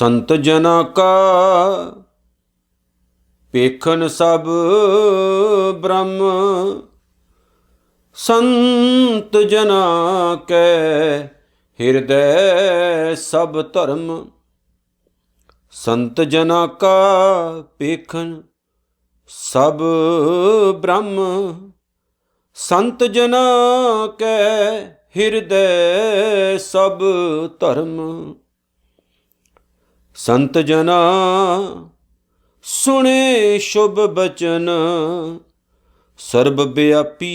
संत जना का पेखन सब ब्रह्म, संत जना कै हृदय सब धर्म। संत जना का पेखन सब ब्रह्म, संत जना कै हृदय सब धर्म। संत जना सुने शुभ बचन, सर्वव्यापी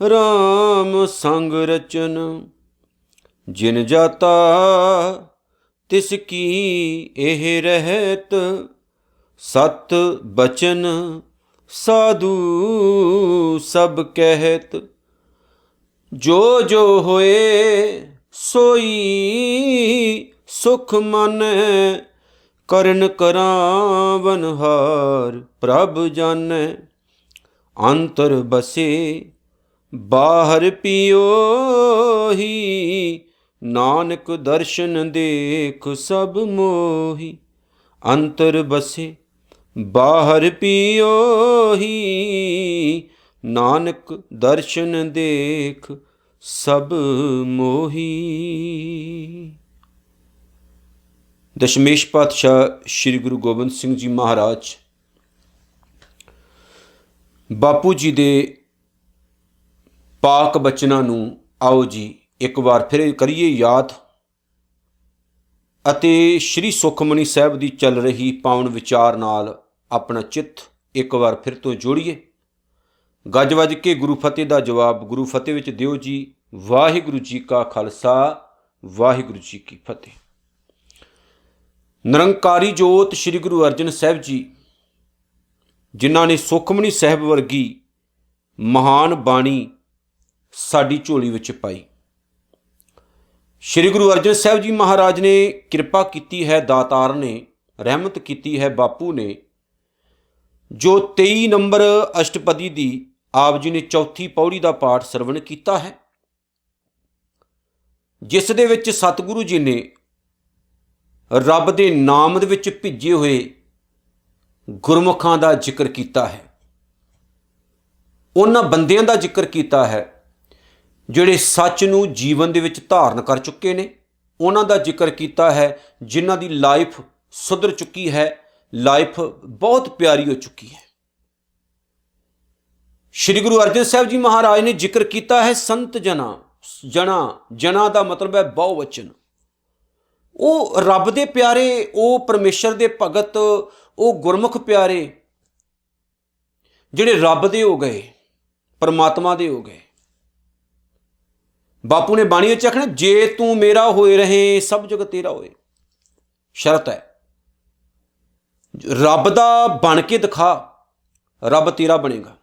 राम संग रचन। जिन जाता तिसकी एह रहत, सत बचन साधु सब कहत। जो जो होए सोई सुख मानै, करन करावन हार प्रभ जानै। अंतर बसे बाहर पियोही, नानक दर्शन देख सब मोही। अंतर बसे बाहर पियोही, नानक दर्शन देख सब मोही। दशमेश पातशाह श्री गुरु गोबिंद सिंह जी महाराज बापू जी दे पाक बचनां नूं आओ जी एक बार फिर करिए याद, ਅਤੇ श्री सुखमनी साहब ਦੀ ਚੱਲ ਰਹੀ ਪਾਵਨ ਵਿਚਾਰ ਨਾਲ ਆਪਣਾ ਚਿੱਤ ਇੱਕ ਵਾਰ ਫਿਰ ਤੋਂ ਜੋੜੀਏ। ਗੱਜ ਵੱਜ ਕੇ ਗੁਰੂ ਫਤਿਹ ਦਾ ਜਵਾਬ ਗੁਰੂ ਫਤਿਹ ਵਿੱਚ ਦਿਓ ਜੀ। ਵਾਹਿਗੁਰੂ ਜੀ ਕਾ ਖਾਲਸਾ, ਵਾਹਿਗੁਰੂ ਜੀ ਕੀ ਫਤਿਹ। ਨਿਰੰਕਾਰੀ ਜੋਤ ਸ਼੍ਰੀ ਗੁਰੂ ਅਰਜਨ ਸਾਹਿਬ ਜੀ, ਜਿਨ੍ਹਾਂ ਨੇ ਸੁਖਮਨੀ ਸਾਹਿਬ ਵਰਗੀ ਮਹਾਨ ਬਾਣੀ ਸਾਡੀ ਝੋਲੀ ਵਿੱਚ ਪਾਈ। श्री गुरु अर्जन साहब जी महाराज ने कृपा की है, दातार ने रहमत की है, बापू ने जो 23 नंबर अष्टपदी दी आप जी ने चौथी पौड़ी का पाठ सरवण किया है, जिस दे विच सतगुरु जी ने रब दे नाम दे विच भेजे हुए गुरमुखां दा जिक्र किया है, उन्हां बंदियां दा जिक्र किया है ਜਿਹੜੇ सच ਨੂੰ जीवन ਦੇ ਵਿੱਚ ਧਾਰਨ ਕਰ ਚੁੱਕੇ ਨੇ। ਉਹਨਾਂ ਦਾ ਜ਼ਿਕਰ ਕੀਤਾ ਹੈ ਜਿਨ੍ਹਾਂ ਦੀ ਲਾਈਫ ਸੁਧਰ ਚੁੱਕੀ ਹੈ, ਲਾਈਫ ਬਹੁਤ ਪਿਆਰੀ ਹੋ ਚੁੱਕੀ ਹੈ। ਸ਼੍ਰੀ ਗੁਰੂ ਅਰਜਨ ਸਾਹਿਬ ਜੀ ਮਹਾਰਾਜ ਨੇ ਜ਼ਿਕਰ ਕੀਤਾ ਹੈ ਸੰਤ ਜਨਾ। ਜਨਾ ਦਾ ਮਤਲਬ ਹੈ ਬਹੁਵਚਨ। ਉਹ ਰੱਬ ਦੇ ਪਿਆਰੇ, ਉਹ ਪਰਮੇਸ਼ਰ ਦੇ ਭਗਤ, ਉਹ ਗੁਰਮੁਖ ਪਿਆਰੇ ਜਿਹੜੇ ਰੱਬ ਦੇ ਹੋ ਗਏ, परमात्मा ਦੇ ਹੋ ਗਏ। बापू ने बाणी च आखना जे तू मेरा होए रहे सब जग तेरा होए। शर्त है रब दा बन के दिखा, रब तेरा बनेगा।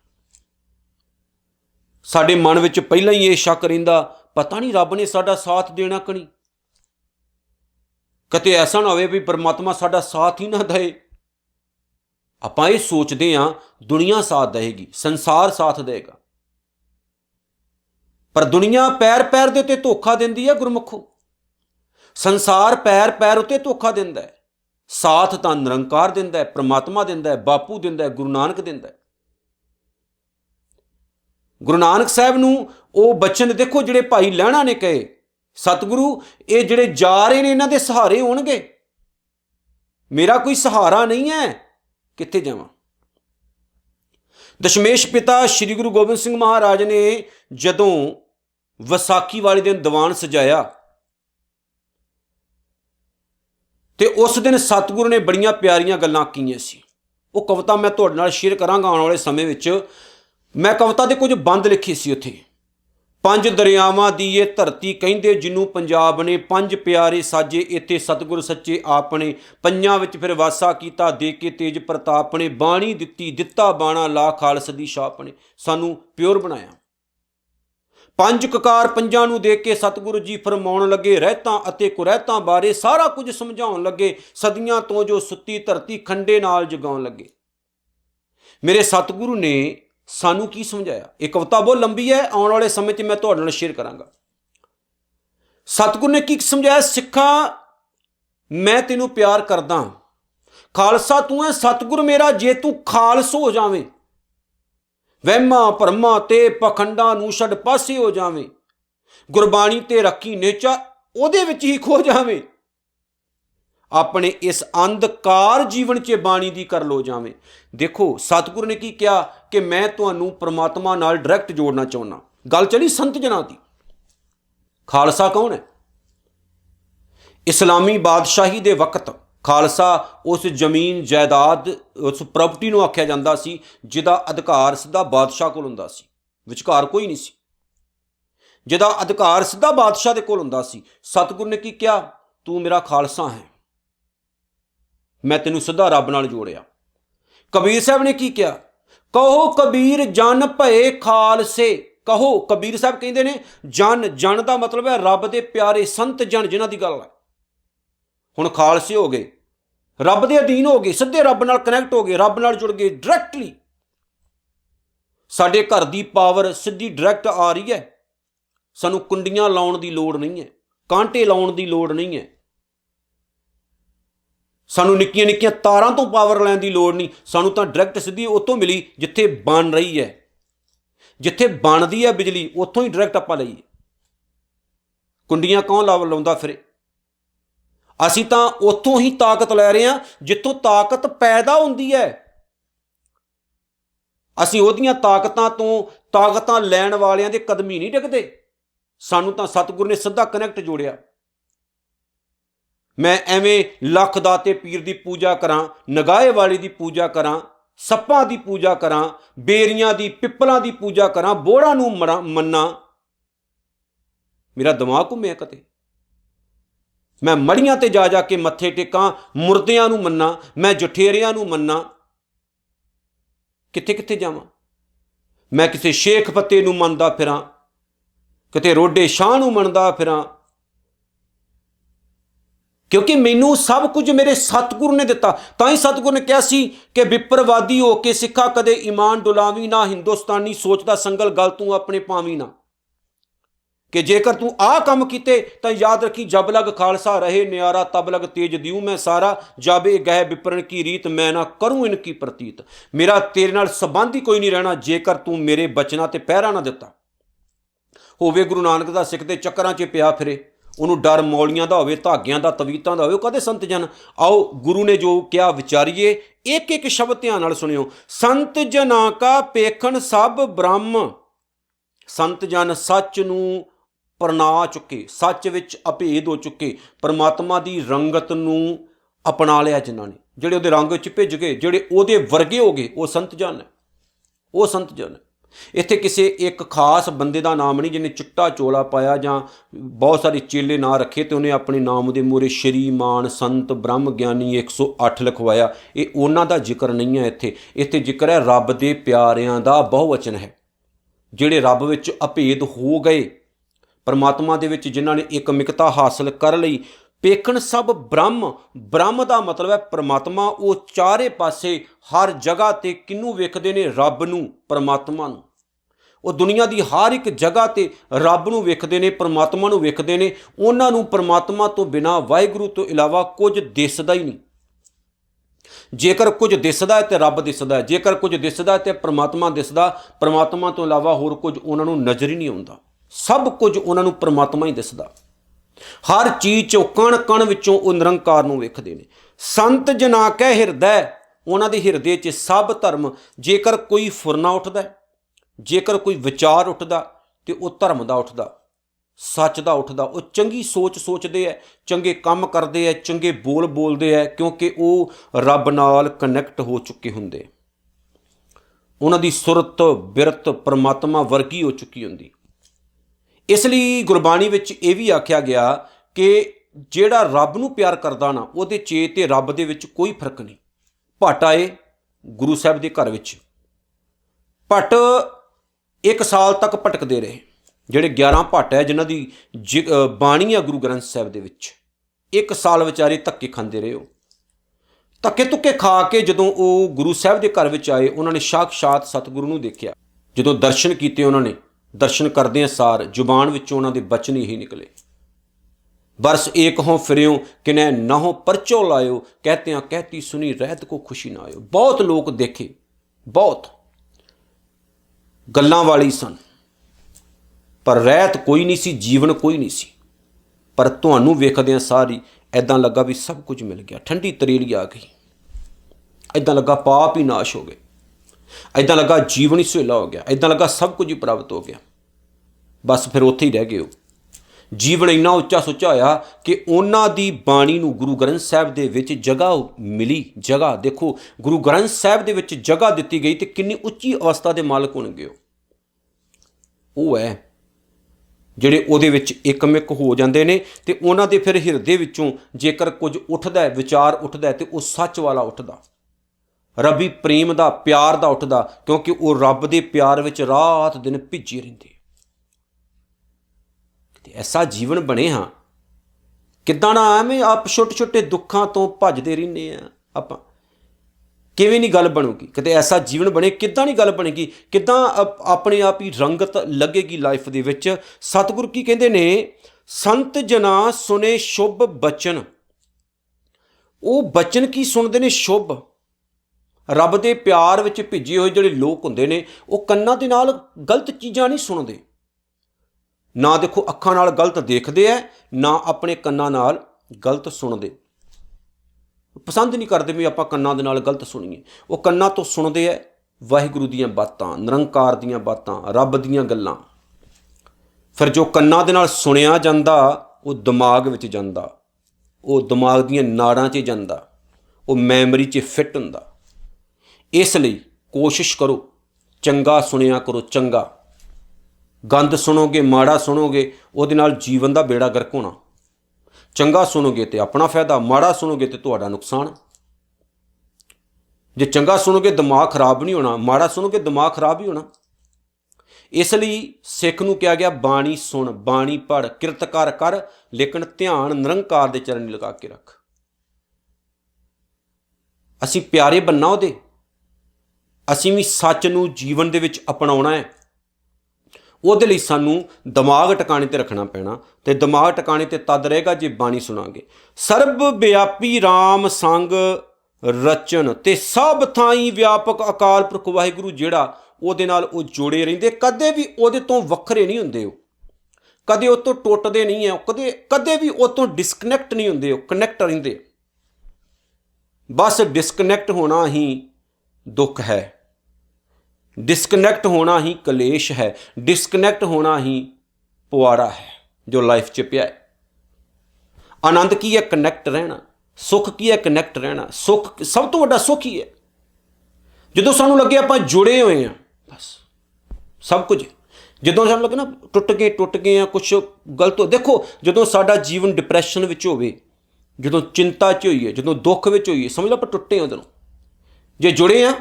साडे मन विच पहला ही ये शक रहिंदा पता नहीं रब ने साडा साथ देना कि नहीं, कते ऐसा ना होवे भी परमात्मा साडा साथ ही ना दे। आपां ये सोचते हाँ दुनिया साथ देगी, संसार साथ देगा, पर दुनिया पैर पैर दे उत्ते धोखा दिंदी है। गुरमुखो संसार पैर पैर उत्ते धोखा दिंदा है। साथ तां निरंकार दिंदा है, परमात्मा दिंदा है, बापू दिंदा है, गुरु नानक दिंदा है। गुरु नानक साहब नूं ਉਹ बचन देखो ਜਿਹੜੇ भाई लहणा ने कहे, सतगुरु ये ਜਿਹੜੇ जा रहे ने इन्हां दे सहारे होणगे, मेरा कोई सहारा नहीं है, कित्थे जावां। दशमेश पिता श्री गुरु गोबिंद सिंह महाराज ने जदों विसाखी वाले दिन दीवान सजाया तो उस दिन सतगुरु ने बड़ियां प्यारियां गल्लां कीआं सी। वो कविता मैं तुहाडे नाल शेयर करांगा आने वाले समय विच। मैं कविता दे कुछ बंद लिखे सी उत्थे। पंज दरियावां दी ये धरती कहिंदे जिन्नू पंजाब ने, पंज प्यारे साजे इत्थे सतगुर सच्चे आपने। पंजां विच फिर वासा कीता दे के तेज प्रताप ने, बाणी दित्ती दित्ता बाणा ला खालस दी छाप ने, सानू प्योर बनाया। पंज ककार पंजां नूं दे के सतगुरु जी फरमाउण लगे, रहतां अते कुरहतां बारे सारा कुछ समझाउण लगे। सदियां तो जो सुत्ती धरती खंडे नाल जगाउण लगे। मेरे सतगुरु ने सानू की समझाया। एक कविता बहुत लंबी है, आने वाले समय में मैं तुहाडे नाल शेयर करांगा। सतगुरु ने की समझाया, सिखा मैं तेनू प्यार करदा। खालसा तू है सतगुर मेरा, जे तू खालस हो जावे, वहमां भरमां ते पखंडां नूं छड्ड पासे हो जावे, गुरबाणी ते रखी नेचा ओहदे विच ही खो जावे, अपने इस अंधकार जीवन च बाणी दी कर लो जावे। देखो सतगुर ने की कहा कि मैं तुहानू परमात्मा नाल डायरैक्ट जोड़ना चाहुंदा। गल चली संत जनां दी। खालसा कौन है? इस्लामी बादशाही दे वक्त खालसा उस जमीन जायदाद उस प्रॉपर्टी नूं आख्या जांदा सी जिहदा अधिकार सिद्धा बादशाह कोल हुंदा सी, विचकार कोई नहीं सी, जिहदा अधिकार सिद्धा बादशाह दे कोल हुंदा सी। सतगुर ने की कहा, तू मेरा खालसा है, मैं तेनू सीधा रब नाल जोड़िया। कबीर साहब ने की कहा, कहो कबीर जन भए खालसे। कहो कबीर साहब कहते ने जन, जन का मतलब है रब दे प्यारे संत जन जिन्हां दी गल है। हुण खालसे हो गए, रब दे अधीन हो गए, सीधे रब नाल कनैक्ट हो गए, रब नाल जुड़ गए डायरैक्टली। साडे घर दी पावर सीधी डायरैक्ट आ रही है, सानू कुंडियां लाउण दी लोड़ नहीं है, कांटे लाउण दी लोड़ नहीं है, सानू निक्कियां निक्कियां तारां तो पावर लैण दी लोड़ नहीं, सानू तां डायरैक्ट सीधी उत्तों मिली जिथे बन रही है, जिथे बनदी है बिजली उत्थों ही डायरैक्ट आपां लईए। कुंडियां कौन लाउंदा फिरे? असीं तां उत्थों ही ताकत लै रहे हां जित्थों ताकत पैदा हुंदी है। असीं ओहदियां ताकतां तो ताकतां लैण वालियां दे कदम ही नहीं डिगदे। सानू तां सतगुर ने सीधा कनैक्ट जोड़िया। मैं एवें लख दाते पीर की पूजा करा, नगाहे वाले की पूजा करा, सप्पां की पूजा करा, बेरियां की पिपलां की पूजा करा, बोड़ा नूं मन्ना, मेरा दिमाग घुम्मिया कते। मैं मड़ियां ते जा जा के मत्थे टेकां, मुर्दियां नूं मन्ना, मैं जठेरियां नूं मन्ना, कित्थे कित्थे जावां? मैं किसी शेख फतेह नूं मनदा फिरां, किते रोडे शाह नूं मनदा फिरां, क्योंकि मैनू सब कुछ मेरे सतगुर ने दिता। तां ही सतगुर ने कहा सी कि विप्रवादी हो के सिखा कदे ईमान डुलावी ना, हिंदुस्तानी सोचदा संगल गल तू अपने पावी ना, कि जेकर तू आ काम कीते तां याद रखी जब लग खालसा रहे न्यारा, तब लग तेज दियूं मैं सारा, जाबे गह विप्रन की रीत मैं ना करूं इनकी प्रतीत। मेरा तेरे नाल संबंध ही कोई नहीं रहना जेकर तू मेरे बचनां ते पहरा ना दिता। होवे गुरु नानक दा सिख दे चक्करां च पिया फिरे, उन्होंने डर मौलियां का होवे, धागियां का, तवीतां का होवे, कदे संत जन। आओ गुरु ने जो क्या विचारिए, एक एक शब्द ध्यान नाल सुनियो। संत जना का पेखण सब ब्रह्म। संत जन सच नूं परना चुके, सच विच अभेद हो चुके, परमात्मा की रंगत नूं अपना लिया जिन्हां ने, जिहड़े उहदे रंग विच भिज गए, जिहड़े उहदे वर्गे हो गए, वो संत जन है, वो संत जन है। इत्थे किसी एक खास बंदे का नाम नहीं जिन्हें चिट्टा चोला पाया जां बहुत सारे चेले ना रखे तो उन्हें अपने नाम के मूहरे श्रीमान संत ब्रह्म ज्ञानी 108 लिखवाया। ये उन्हां दा जिक्र नहीं है, इत्थे इत्थे जिक्र है रब दे प्यारियां दा बहुवचन है, जिहड़े रब विच अभेद हो गए, परमात्मा दे विच जिन्हां ने एक मिकता हासिल कर लई। पेखण सब ब्रह्म, ब्रह्म का मतलब है परमात्मा। वो चारे पासे हर जगह ते किनू वेखदे ने? रब नूं, परमात्मा नूं। वो दुनिया की हर एक जगह ते रब नूं वेखदे ने, परमात्मा नूं वेखदे ने। उन्हां नूं परमात्मा तो बिना, वाहिगुरू तो इलावा कुछ दिसदा ही नहीं। जेकर कुछ दिसदा है तो रब दिसदा है, जेकर कुछ दिसदा है तो परमात्मा दिसदा, परमात्मा तो इलावा होर कुछ उन्हां नूं नज़र ही नहीं आउंदा। सब कुछ उन्हां नूं परमात्मा ही दिसदा। हर चीज़ चों कण कण विचों वो निरंकार नूं वेखदे ने। संत जना कै हिरदै, उन्हां दे हिरदे च सब धर्म। जेकर कोई फुरना उठदा, जेकर कोई विचार उठदा तो वो धर्म का उठदा, सच का उठदा। वो चंगी सोच सोचते है, चंगे काम करते हैं, चंगे बोल बोलते हैं, क्योंकि वो रब नाल कनैक्ट हो चुके हुंदे। उन्हां दी सुरत बिरत परमात्मा वर्गी हो चुकी हुंदी। इसलिए गुरबाणी विच ये भी आख्या गया कि जिहड़ा रब नूं प्यार करदा ना, उहदे चे ते रब दे विच कोई फर्क नहीं। भट्ट आए गुरु साहब के घर विच, भट्ट 1 साल तक भटकते रहे। जिहड़े 11 भट्ट है जिन्हां दी बाणी है गुरु ग्रंथ साहब दे विच, 1 साल विचारे धक्के खांदे रहे। धक्के धुक्के खा के जदों वो गुरु साहब के घर विच आए, उन्होंने साक्षात सतगुरु नूं देखिया। जदों दर्शन कीते उन्होंने, दर्शन करदे सार जुबान विचों उन्हां दे बचन यही निकले, बरस एक हों फिर्यों किने नहों परचो लायो, कहत्या कहती सुनी रहत को खुशी ना आयो। बहुत लोग देखे, बहुत गल्लां वाली सन, पर रहत कोई नहीं सी, जीवन कोई नहीं सी। पर तुहानूं वेखदिआं सारी ऐदां लगा भी सब कुछ मिल गया, ठंडी तरेली आ गई। ऐदां लगा पाप ही नाश हो गए, ऐदां लगा जीवन ही सुहेला हो गया, ऐदां लगा सब कुछ ही प्राप्त हो गया। बस फिर उत्थे ही रह गए हो। जीवन इन्ना उच्चा सुच्चा होया कि उन्हां दी बाणी नूं गुरु ग्रंथ साहिब दे विच जगह मिली। जगह देखो, गुरु ग्रंथ साहिब दे विच जगह दित्ती गई, तो किन्नी उच्ची अवस्था दे मालक होणगे वो है ਜਿਹੜੇ ਉਹਦੇ ਵਿੱਚ ਇੱਕਮਿਕ ਹੋ ਜਾਂਦੇ ਨੇ। ਤੇ ਉਹਨਾਂ ਦੇ ਫਿਰ ਹਿਰਦੇ ਵਿੱਚੋਂ ਜੇਕਰ ਕੁਝ ਉੱਠਦਾ ਹੈ, ਵਿਚਾਰ ਉੱਠਦਾ, ਤੇ ਉਹ ਸੱਚ ਵਾਲਾ ਉੱਠਦਾ, ਰੱਬੀ ਪ੍ਰੇਮ ਦਾ, ਪਿਆਰ ਦਾ ਉੱਠਦਾ, ਕਿਉਂਕਿ ਉਹ ਰੱਬ ਦੇ ਪਿਆਰ ਵਿੱਚ ਰਾਤ ਦਿਨ ਭਿੱਜੇ ਰਹਿੰਦੇ। ਤੇ ਐਸਾ ਜੀਵਨ ਬਣੇ ਹਾਂ। ਕਿੱਦਾਂ ਨਾ ਐਵੇਂ ਆਪ ਛੋਟੇ ਛੋਟੇ ਦੁੱਖਾਂ ਤੋਂ ਭੱਜਦੇ ਰਹਿੰਦੇ ਆ ਆਪਾਂ, ਕਿਵੇਂ ਨਹੀਂ ਗੱਲ ਬਣੂਗੀ। ਕਿਤੇ ਐਸਾ ਜੀਵਨ ਬਣੇ, ਕਿੱਦਾਂ ਨਹੀਂ ਗੱਲ ਬਣੇਗੀ, ਕਿੱਦਾਂ ਆਪਣੇ ਆਪ ਹੀ ਰੰਗਤ ਲੱਗੇਗੀ ਲਾਈਫ ਦੇ ਵਿੱਚ। ਸਤਿਗੁਰੂ ਕੀ ਕਹਿੰਦੇ ਨੇ, ਸੰਤ ਜਨਾ ਸੁਨੇ ਸ਼ੁਭ ਬਚਨ। ਉਹ ਬਚਨ ਕੀ ਸੁਣਦੇ ਨੇ? ਸ਼ੁਭ, ਰੱਬ ਦੇ ਪਿਆਰ ਵਿੱਚ ਭਿੱਜੇ ਹੋਏ ਜਿਹੜੇ ਲੋਕ ਹੁੰਦੇ ਨੇ, ਉਹ ਕੰਨਾਂ ਦੇ ਨਾਲ ਗਲਤ ਚੀਜ਼ਾਂ ਨਹੀਂ ਸੁਣਦੇ। ਨਾ ਦੇਖੋ ਅੱਖਾਂ ਨਾਲ ਗਲਤ ਦੇਖਦੇ ਐ, ਨਾ ਆਪਣੇ ਕੰਨਾਂ ਨਾਲ ਗਲਤ ਸੁਣਦੇ। ਪਸੰਦ ਨਹੀਂ ਕਰਦੇ ਵੀ ਆਪਾਂ ਕੰਨਾਂ ਦੇ ਨਾਲ ਗਲਤ ਸੁਣੀਏ। ਉਹ ਕੰਨਾਂ ਤੋਂ ਸੁਣਦੇ ਐ ਵਾਹਿਗੁਰੂ ਦੀਆਂ ਬਾਤਾਂ, ਨਿਰੰਕਾਰ ਦੀਆਂ ਬਾਤਾਂ, ਰੱਬ ਦੀਆਂ ਗੱਲਾਂ। ਫਿਰ ਜੋ ਕੰਨਾਂ ਦੇ ਨਾਲ ਸੁਣਿਆ ਜਾਂਦਾ ਉਹ ਦਿਮਾਗ ਵਿੱਚ ਜਾਂਦਾ, ਉਹ ਦਿਮਾਗ ਦੀਆਂ ਨਾੜਾਂ 'ਚ ਜਾਂਦਾ, ਉਹ ਮੈਮਰੀ 'ਚ ਫਿੱਟ ਹੁੰਦਾ। ਇਸ ਲਈ ਕੋਸ਼ਿਸ਼ ਕਰੋ, ਚੰਗਾ ਸੁਣਿਆ ਕਰੋ। ਚੰਗਾ ਗੰਦ ਸੁਣੋਗੇ, ਮਾੜਾ ਸੁਣੋਗੇ, ਉਹਦੇ ਨਾਲ ਜੀਵਨ ਦਾ ਬੇੜਾ ਗਰਕ ਹੋਣਾ। ਚੰਗਾ ਸੁਣੋਗੇ ਤੇ ਆਪਣਾ ਫਾਇਦਾ, ਮਾੜਾ ਸੁਣੋਗੇ ਤੇ ਤੁਹਾਡਾ ਨੁਕਸਾਨ। ਜੇ ਚੰਗਾ ਸੁਣੋਗੇ ਦਿਮਾਗ ਖਰਾਬ ਨਹੀਂ ਹੋਣਾ, ਮਾੜਾ ਸੁਣੋਗੇ ਦਿਮਾਗ ਖਰਾਬ ਹੀ ਹੋਣਾ। ਇਸ ਲਈ ਸਿੱਖ ਨੂੰ ਕਿਹਾ ਗਿਆ, ਬਾਣੀ ਸੁਣ, ਬਾਣੀ ਪੜ੍ਹ, ਕਿਰਤ ਕਰ, ਲੇਕਿਨ ਧਿਆਨ ਨਿਰੰਕਾਰ ਦੇ ਚਰਨ ਲਗਾ ਕੇ ਰੱਖ। ਅਸੀਂ ਪਿਆਰੇ ਬੰਨਾ ਉਹਦੇ, ਅਸੀਂ ਵੀ ਸੱਚ ਨੂੰ ਜੀਵਨ ਦੇ ਵਿੱਚ ਅਪਣਾਉਣਾ ਹੈ। ਉਹਦੇ ਲਈ ਸਾਨੂੰ ਦਿਮਾਗ ਟਿਕਾਣੇ 'ਤੇ ਰੱਖਣਾ ਪੈਣਾ, ਅਤੇ ਦਿਮਾਗ ਟਿਕਾਣੇ 'ਤੇ ਤਦ ਰਹੇਗਾ ਜੇ ਬਾਣੀ ਸੁਣਾਂਗੇ। ਸਰਬ ਵਿਆਪੀ ਰਾਮ ਸੰਗ ਰਚਨ, ਤੇ ਸਭ ਥਾਈਂ ਵਿਆਪਕ ਅਕਾਲ ਪੁਰਖ ਵਾਹਿਗੁਰੂ ਜਿਹੜਾ ਉਹਦੇ ਨਾਲ ਉਹ ਜੁੜੇ ਰਹਿੰਦੇ, ਕਦੇ ਵੀ ਉਹਦੇ ਤੋਂ ਵੱਖਰੇ ਨਹੀਂ ਹੁੰਦੇ। ਉਹ ਕਦੇ ਉਹ ਤੋਂ ਟੁੱਟਦੇ ਨਹੀਂ ਹੈ, ਕਦੇ ਵੀ ਉਹ ਤੋਂ ਡਿਸਕਨੈਕਟ ਨਹੀਂ ਹੁੰਦੇ, ਉਹ ਕਨੈਕਟ ਰਹਿੰਦੇ। ਬਸ ਡਿਸਕਨੈਕਟ ਹੋਣਾ ਹੀ ਦੁੱਖ ਹੈ, डिस्कनैक्ट होना ही कलेश है, डिस्कनैक्ट होना ही पुआड़ा है जो लाइफ च पिया है। आनंद की है? कनैक्ट रहना। सुख की है? कनैक्ट रहना। सुख सब तो वड्डा सुख ही है जो सानू लगे आप जुड़े हुए हैं, बस सब कुछ। जो सानू लगे ना टुट गए हैं, कुछ गलत हो। देखो जो साडा जीवन डिप्रैशन विच होवे, जो चिंता च होईए, जो दुख विच होईए, समझ लो आप टुटे उदों। जे जुड़े हैं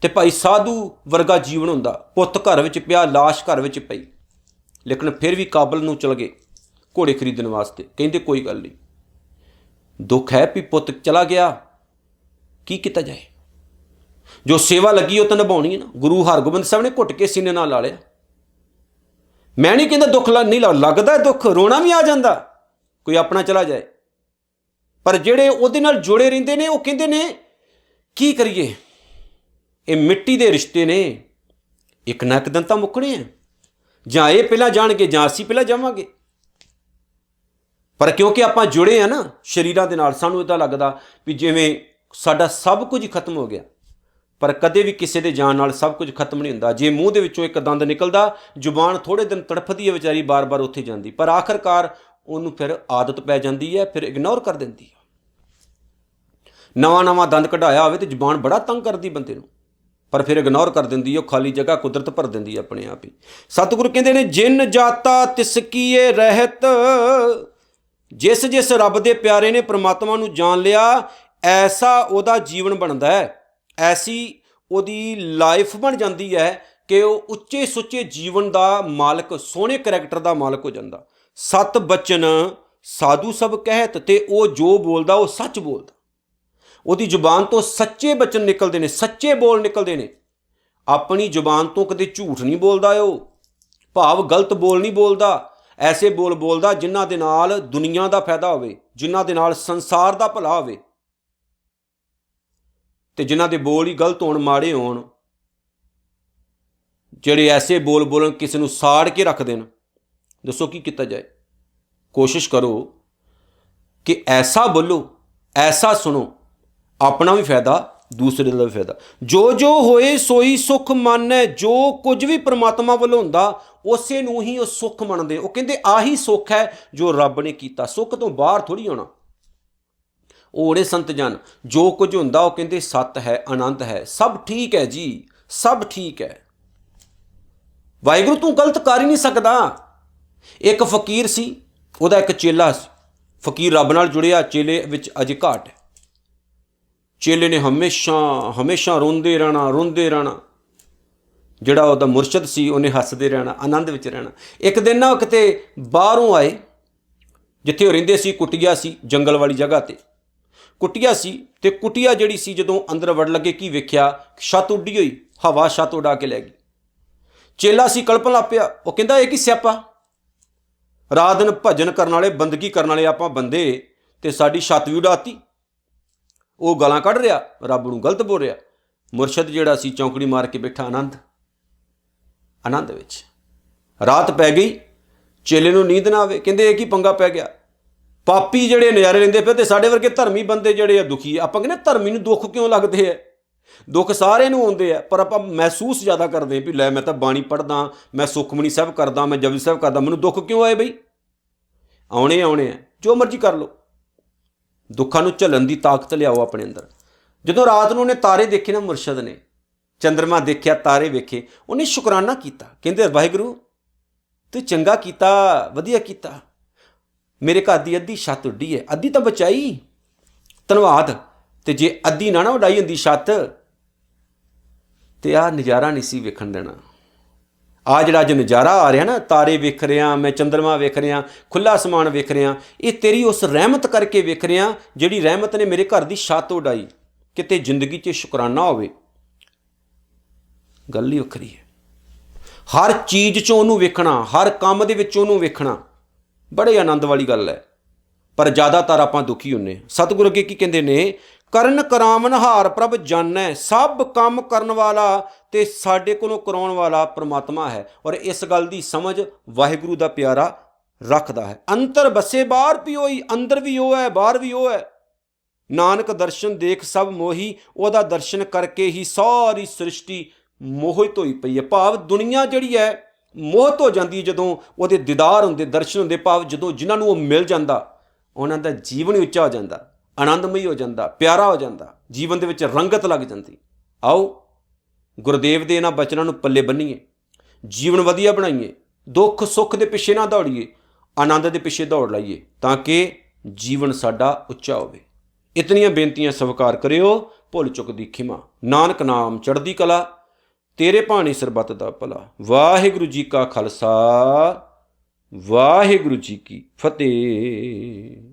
तो भाई साधु वर्गा जीवन होंदा, पुत्त घर विच पिया, लाश घर विच पई, लेकिन फिर भी काबल नूं चल गए घोड़े खरीदण वास्ते। कहिंदे कोई गल नहीं, दुख है भी पुत्त चला गया, की किता जाए। जो सेवा लगी वो तो निभाउणी है ना। गुरु हरगोबिंद साहब ने घुट के सीने नाल ला लिया। मैं नहीं कहता दुख नहीं लगदा, दुख रोना भी आ जाता कोई अपना चला जाए, पर जिहड़े उहदे नाल जुड़े रहिंदे ने वो कहिंदे ने की करिए, ये मिट्टी के रिश्ते ने, एक ना एक दिन तो मुकने हैं, जां ये पहला जाणगे जां असीं पहला जावांगे। पर क्योंकि आपां जुड़े हैं ना शरीरां दे नाल, सानूं इदां लगदा भी जिवें साडा सब कुछ खत्म हो गया। पर कदे भी किसी दे जाण नाल सब कुछ खत्म नहीं हुंदा। जे मूँह दे विचों एक दंद निकलदा, जुबान थोड़े दिन तड़फदी है बेचारी, बार बार उत्थे जांदी, पर आखिरकार उहनूं फिर आदत पै जांदी है, फिर इग्नोर कर दिंदी है। नवां नवां दंद कढाया होवे ते जुबान बड़ा तंग करदी बंदे नूं, पर फिर इग्नोर कर देंदी, खाली जगह कुदरत भर देंदी अपने आप ही। सतगुरु कहते हैं, जिन जाता तिसकी ये रहत। जिस जिस रब दे प्यारे ने परमात्मा नूं जान लिया, ऐसा ओदा जीवन बनता है, ऐसी ओदी लाइफ बन जाती है कि वह उच्चे सुच्चे जीवन का मालक, सोहने करैक्टर का मालक हो जाता। सत बचन साधु सब कहत, ते वो जो बोलता वो सच बोलता। ਉਹਦੀ ਜ਼ੁਬਾਨ ਤੋਂ ਸੱਚੇ ਬਚਨ ਨਿਕਲਦੇ ਨੇ, ਸੱਚੇ ਬੋਲ ਨਿਕਲਦੇ ਨੇ। ਆਪਣੀ ਜ਼ੁਬਾਨ ਤੋਂ ਕਦੇ ਝੂਠ ਨਹੀਂ ਬੋਲਦਾ ਉਹ, ਭਾਵ ਗਲਤ ਬੋਲ ਨਹੀਂ ਬੋਲਦਾ। ਐਸੇ ਬੋਲ ਬੋਲਦਾ ਜਿਨ੍ਹਾਂ ਦੇ ਨਾਲ ਦੁਨੀਆ ਦਾ ਫਾਇਦਾ ਹੋਵੇ, ਜਿਨ੍ਹਾਂ ਦੇ ਨਾਲ ਸੰਸਾਰ ਦਾ ਭਲਾ ਹੋਵੇ, ਤੇ ਜਿਨ੍ਹਾਂ ਦੇ ਬੋਲ ਹੀ ਗਲਤ ਹੋਣ, ਮਾੜੇ ਹੋਣ, ਜਿਹੜੇ ਐਸੇ ਬੋਲ ਬੋਲਣ ਕਿਸੇ ਨੂੰ ਸਾੜ ਕੇ ਰੱਖ ਦੇਣ। ਦੱਸੋ ਕੀ ਕੀਤਾ ਜਾਏ? ਕੋਸ਼ਿਸ਼ ਕਰੋ ਕਿ ਐਸਾ ਬੋਲੋ, ਐਸਾ ਸੁਣੋ, ਆਪਣਾ ਵੀ ਫਾਇਦਾ, ਦੂਸਰੇ ਦਾ ਵੀ ਫਾਇਦਾ। ਜੋ ਜੋ ਹੋਏ ਸੋਈ ਸੁੱਖ ਮੰਨੈ, ਜੋ ਕੁਝ ਵੀ ਪ੍ਰਮਾਤਮਾ ਵੱਲੋਂ ਹੁੰਦਾ ਉਸੇ ਨੂੰ ਹੀ ਉਹ ਸੁੱਖ ਮੰਨਦੇ। ਉਹ ਕਹਿੰਦੇ ਆਹੀ ਸੁੱਖ ਹੈ ਜੋ ਰੱਬ ਨੇ ਕੀਤਾ, ਸੁੱਖ ਤੋਂ ਬਾਹਰ ਥੋੜ੍ਹੀ ਹੋਣਾ। ਉਹ ਉਹਦੇ ਸੰਤ ਜਨ ਜੋ ਕੁਝ ਹੁੰਦਾ ਉਹ ਕਹਿੰਦੇ ਸੱਤ ਹੈ, ਆਨੰਦ ਹੈ, ਸਭ ਠੀਕ ਹੈ ਜੀ, ਸਭ ਠੀਕ ਹੈ। ਵਾਹਿਗੁਰੂ ਤੂੰ ਗਲਤ ਕਰ ਹੀ ਨਹੀਂ ਸਕਦਾ। ਇੱਕ ਫਕੀਰ ਸੀ, ਉਹਦਾ ਇੱਕ ਚੇਲਾ ਸੀ। ਫਕੀਰ ਰੱਬ ਨਾਲ ਜੁੜਿਆ, ਚੇਲੇ ਵਿੱਚ ਅਜੇ ਘਾਟ ਹੈ। ਚੇਲੇ ਨੇ ਹਮੇਸ਼ਾ ਰੋਂਦੇ ਰਹਿਣਾ। ਜਿਹੜਾ ਉਹਦਾ ਮੁਰਸ਼ਦ ਸੀ ਉਹਨੇ ਹੱਸਦੇ ਰਹਿਣਾ, ਆਨੰਦ ਵਿੱਚ ਰਹਿਣਾ। ਇੱਕ ਦਿਨ ਨਾ ਕਿਤੇ ਬਾਹਰੋਂ ਆਏ, ਜਿੱਥੇ ਉਹ ਰਹਿੰਦੇ ਸੀ ਕੁਟੀਆ ਸੀ, ਜੰਗਲ ਵਾਲੀ ਜਗ੍ਹਾ ਤੇ ਕੁਟੀਆ ਸੀ। ਤੇ ਕੁਟੀਆ ਜਿਹੜੀ ਸੀ ਜਦੋਂ ਅੰਦਰ ਵੜ ਲੱਗੇ ਕੀ ਵੇਖਿਆ? ਛੱਤ ਉੱਡੀ ਹੋਈ, ਹਵਾ ਛੱਤ ਉਡਾ ਕੇ ਲੈ ਗਈ। ਚੇਲਾ ਸੀ, ਕਲਪਣ ਲੱਗ ਪਿਆ। ਉਹ ਕਹਿੰਦਾ ਇਹ ਕੀ ਸਿਆਪਾ, ਰਾਤ ਦਿਨ ਭਜਨ ਕਰਨ ਵਾਲੇ, ਬੰਦਗੀ ਕਰਨ ਵਾਲੇ ਆਪਾਂ ਬੰਦੇ, ਤੇ ਸਾਡੀ ਛੱਤ ਵੀ ਉਡਾਤੀ। ਉਹ ਗਾਲਾਂ ਕੱਢ ਰਿਹਾ, ਰੱਬ ਨੂੰ ਗਲਤ ਬੋਲ ਰਿਹਾ। ਮੁਰਸ਼ਦ ਜਿਹੜਾ ਸੀ ਚੌਂਕੜੀ ਮਾਰ ਕੇ ਬੈਠਾ, ਆਨੰਦ ਵਿੱਚ। ਰਾਤ ਪੈ ਗਈ, ਚੇਲੇ ਨੂੰ ਨੀਂਦ ਨਾ ਆਵੇ। ਕਹਿੰਦੇ ਇਹ ਕੀ ਪੰਗਾ ਪੈ ਗਿਆ? ਪਾਪੀ ਜਿਹੜੇ ਨਜ਼ਾਰੇ ਲੈਂਦੇ ਪਏ ਤੇ ਸਾਡੇ ਵਰਗੇ ਧਰਮੀ ਬੰਦੇ ਜਿਹੜੇ ਆ ਦੁਖੀ। ਆਪਾਂ ਕਹਿੰਦੇ ਧਰਮੀ ਨੂੰ ਦੁੱਖ ਕਿਉਂ ਲੱਗਦੇ ਆ? ਦੁੱਖ ਸਾਰਿਆਂ ਨੂੰ ਆਉਂਦੇ ਆ, ਪਰ ਆਪਾਂ ਮਹਿਸੂਸ ਜ਼ਿਆਦਾ ਕਰਦੇ ਵੀ ਲੈ ਮੈਂ ਤਾਂ ਬਾਣੀ ਪੜ੍ਹਦਾ, ਮੈਂ ਸੁਖਮਨੀ ਸਾਹਿਬ ਕਰਦਾ, ਮੈਂ ਜਪਜੀ ਸਾਹਿਬ ਕਰਦਾ, ਮੈਨੂੰ ਦੁੱਖ ਕਿਉਂ ਆਏ ਬਈ? ਆਉਣੇ ਆ, ਜੋ ਮਰਜ਼ੀ ਕਰ ਲਓ। ਦੁੱਖਾਂ ਨੂੰ ਝੱਲਣ ਦੀ ਤਾਕਤ ਲਿਆਓ ਆਪਣੇ ਅੰਦਰ। ਜਦੋਂ ਰਾਤ ਨੂੰ ਉਹਨੇ ਤਾਰੇ ਦੇਖੇ ਨਾ, ਮੁਰਸ਼ਦ ਨੇ ਚੰਦਰਮਾ ਦੇਖਿਆ, ਤਾਰੇ ਵੇਖੇ, ਉਹਨੇ ਸ਼ੁਕਰਾਨਾ ਕੀਤਾ। ਕਹਿੰਦੇ ਵਾਹਿਗੁਰੂ ਤੂੰ ਚੰਗਾ ਕੀਤਾ, ਵਧੀਆ ਕੀਤਾ। ਮੇਰੇ ਘਰ ਦੀ ਅੱਧੀ ਛੱਤ ਉੱਡੀ ਹੈ, ਅੱਧੀ ਤਾਂ ਬਚਾਈ, ਧੰਨਵਾਦ। ਤੇ ਜੇ ਅੱਧੀ ਨਾ ਉਡਾਈ ਹੁੰਦੀ ਛੱਤ, ਤੇ ਆਹ ਨਜ਼ਾਰਾ ਨਹੀਂ ਸੀ ਵੇਖਣ ਦੇਣਾ। ਆ ਜਿਹੜਾ ਅੱਜ ਨਜ਼ਾਰਾ ਆ ਰਿਹਾ ਨਾ, ਤਾਰੇ ਵੇਖ ਰਿਹਾ ਮੈਂ, ਚੰਦਰਮਾ ਵੇਖ ਰਿਹਾ, ਖੁੱਲ੍ਹਾ ਅਸਮਾਨ ਵੇਖ ਰਿਹਾ, ਇਹ ਤੇਰੀ ਉਸ ਰਹਿਮਤ ਕਰਕੇ ਵੇਖ ਰਿਹਾ ਜਿਹੜੀ ਰਹਿਮਤ ਨੇ ਮੇਰੇ ਘਰ ਦੀ ਛੱਤ ਉਡਾਈ। ਕਿਤੇ ਜ਼ਿੰਦਗੀ 'ਚ ਸ਼ੁਕਰਾਨਾ ਹੋਵੇ, ਗੱਲ ਹੀ ਵੱਖਰੀ ਹੈ। ਹਰ ਚੀਜ਼ 'ਚੋਂ ਉਹਨੂੰ ਵੇਖਣਾ, ਹਰ ਕੰਮ ਦੇ ਵਿੱਚ ਉਹਨੂੰ ਵੇਖਣਾ, ਬੜੇ ਆਨੰਦ ਵਾਲੀ ਗੱਲ ਹੈ। ਪਰ ਜ਼ਿਆਦਾਤਰ ਆਪਾਂ ਦੁਖੀ ਹੁੰਦੇ। ਸਤਿਗੁਰੂ ਅੱਗੇ ਕੀ ਕਹਿੰਦੇ ਨੇ? ਕਰਨ ਕਰਾਵਨ ਹਾਰ ਪ੍ਰਭ ਜਾਣੈ, ਸਭ ਕੰਮ ਕਰਨ ਵਾਲਾ ਤੇ ਸਾਡੇ ਕੋਲੋਂ ਕਰਾਉਣ ਵਾਲਾ ਪ੍ਰਮਾਤਮਾ ਹੈ। ਔਰ ਇਸ ਗੱਲ ਦੀ ਸਮਝ ਵਾਹਿਗੁਰੂ ਦਾ ਪਿਆਰਾ ਰੱਖਦਾ ਹੈ। ਅੰਤਰ ਬਸੇ ਬਾਹਰ ਵੀ ਹੋਈ, ਅੰਦਰ ਵੀ ਉਹ ਹੈ, ਬਾਹਰ ਵੀ ਉਹ ਹੈ। ਨਾਨਕ ਦਰਸ਼ਨ ਦੇਖ ਸਭ ਮੋਹੀ, ਉਹਦਾ ਦਰਸ਼ਨ ਕਰਕੇ ਹੀ ਸਾਰੀ ਸ੍ਰਿਸ਼ਟੀ ਮੋਹਿਤ ਹੋਈ ਪਈ ਹੈ। ਭਾਵ ਦੁਨੀਆ ਜਿਹੜੀ ਹੈ ਮੋਹਿਤ ਹੋ ਜਾਂਦੀ ਹੈ ਜਦੋਂ ਉਹਦੇ ਦੀਦਾਰ ਹੁੰਦੇ, ਦਰਸ਼ਨ ਹੁੰਦੇ। ਭਾਵ ਜਦੋਂ ਜਿਨ੍ਹਾਂ ਨੂੰ ਉਹ ਮਿਲ ਜਾਂਦਾ, ਉਹਨਾਂ ਦਾ ਜੀਵਨ ਹੀ ਉੱਚਾ ਹੋ ਜਾਂਦਾ, ਆਨੰਦਮਈ ਹੋ ਜਾਂਦਾ, ਪਿਆਰਾ ਹੋ ਜਾਂਦਾ, ਜੀਵਨ ਦੇ ਵਿੱਚ ਰੰਗਤ ਲੱਗ ਜਾਂਦੀ। ਆਓ ਗੁਰਦੇਵ ਦੇ ਇਹਨਾਂ ਬਚਨਾਂ ਨੂੰ ਪੱਲੇ ਬੰਨੀਏ, ਜੀਵਨ ਵਧੀਆ ਬਣਾਈਏ, ਦੁੱਖ ਸੁੱਖ ਦੇ ਪਿੱਛੇ ਨਾ ਦੌੜੀਏ, ਆਨੰਦ ਦੇ ਪਿੱਛੇ ਦੌੜ ਲਾਈਏ, ਤਾਂ ਕਿ ਜੀਵਨ ਸਾਡਾ ਉੱਚਾ ਹੋਵੇ। ਇਤਨੀਆਂ ਬੇਨਤੀਆਂ ਸਵੀਕਾਰ ਕਰਿਓ, ਭੁੱਲ ਚੁੱਕ ਦੀ ਖਿਮਾ। ਨਾਨਕ ਨਾਮ ਚੜ੍ਹਦੀ ਕਲਾ, ਤੇਰੇ ਭਾਣੇ ਸਰਬੱਤ ਦਾ ਭਲਾ। ਵਾਹਿਗੁਰੂ ਜੀ ਕਾ ਖਾਲਸਾ, ਵਾਹਿਗੁਰੂ ਜੀ ਕੀ ਫਤਿਹ।